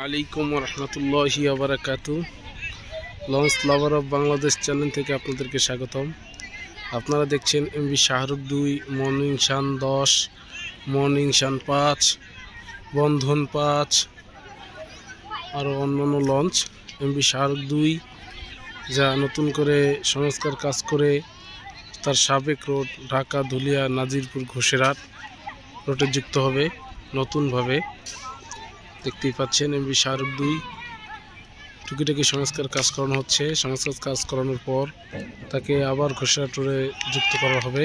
আলাইকুম রহমতুল্লাহি ওয়া বারাকাতু। Launch lover of Bangladesh channel থেকে আপনাদেরকে স্বাগতম। আপনারা দেখছেন MV Shahrukh 2, morning Shan 10, morning Shan 5, Bandhan 5 আরও অন্যান্য লঞ্চ। এমভি শাহরুখ 2 যা নতুন করে সংস্কার কাজ করে তার সাবেক রোড ঢাকা ধুলিয়া নাজিরপুর ঘোষেরহাট রোডে যুক্ত হবে নতুনভাবে। দেখতেই পাচ্ছেন এমভি শাহরুখ 2 টুকিটাকি সংস্কার কাজ করানো হচ্ছে। সংস্কার কাজ করানোর পর তাকে আবার ঘোষেরহাট রোডে যুক্ত করা হবে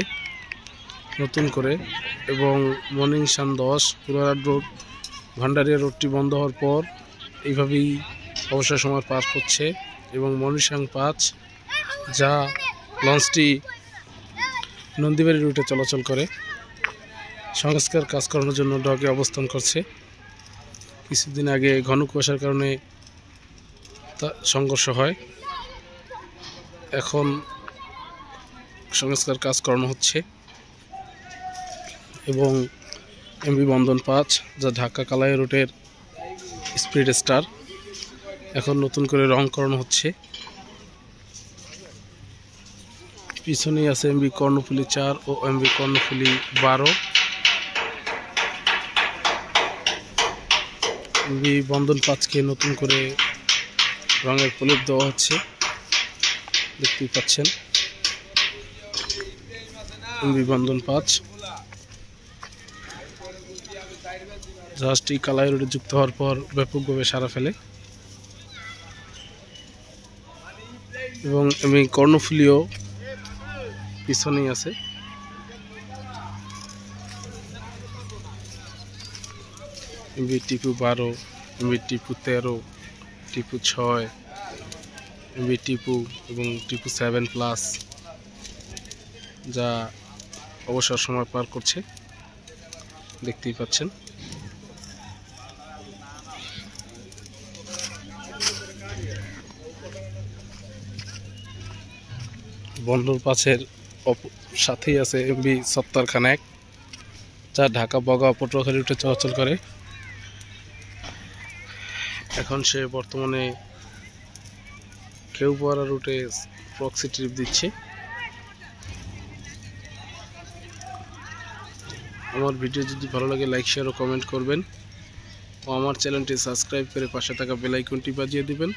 নতুন করে। এবং মর্নিং শান 10 পুরাহাট রোড ভান্ডারিয়া রোডটি বন্ধ হওয়ার পর এইভাবেই অবসর সময় পার হচ্ছে। এবং মর্নিং শান 5 যা লঞ্চটি নন্দীবাড়ি রুটে চলাচল করে সংস্কার কাজ করানোর জন্য ডকে অবস্থান করছে। কিছুদিন আগে ঘন কুয়াশার কারণে সংঘর্ষ হয়, এখন সংস্কার কাজ করানো হচ্ছে। এবং এমভি বন্ধন 5 যা ঢাকা কালাই রুটের স্পিড স্টার এখন নতুন করে রং করানো হচ্ছে। পিছনেই আছে এমভি কর্ণফুলী 4 ও এমভি কর্ণফুলী 12। এমভি বন্ধন 5কে নতুন করে রঙের প্রলেপ দেওয়া হচ্ছে, দেখতেই পাচ্ছেন। এমভি বন্ধন 5 জাহাজটি কালাই রোডে যুক্ত হওয়ার পর ব্যাপকভাবে সাড়া ফেলে। এবং এমভি কর্ণফুলীও পিছনেই আছে। MV Tipu 12, MV Tipu 13, Tipu 6, MV Tipu এবং টিপু 7+ যা অবসর সময় পার করছে, দেখতেই পাচ্ছেন। বন্ধন 5-এর সাথেই আছে এমভি সত্তর খান 1 যা ঢাকা বগাঁও পটুয়াখালী রুটে চলাচল করে। এখন সে বর্তমানে কেউপাড়া রুটে প্রক্সি ট্রিপ দিচ্ছে। আমার ভিডিও যদি ভালো লাগে লাইক, শেয়ার ও কমেন্ট করবেন ও আমার চ্যানেলটি সাবস্ক্রাইব করে পাশে থাকা বেল আইকনটি বাজিয়ে দিবেন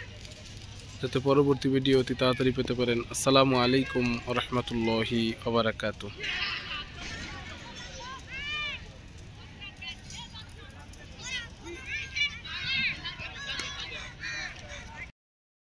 যাতে পরবর্তী ভিডিও অতি তাড়াতাড়ি পেতে পারেন। আসসালামু আলাইকুম ওয়া রাহমাতুল্লাহি ওয়া বারাকাতুহু।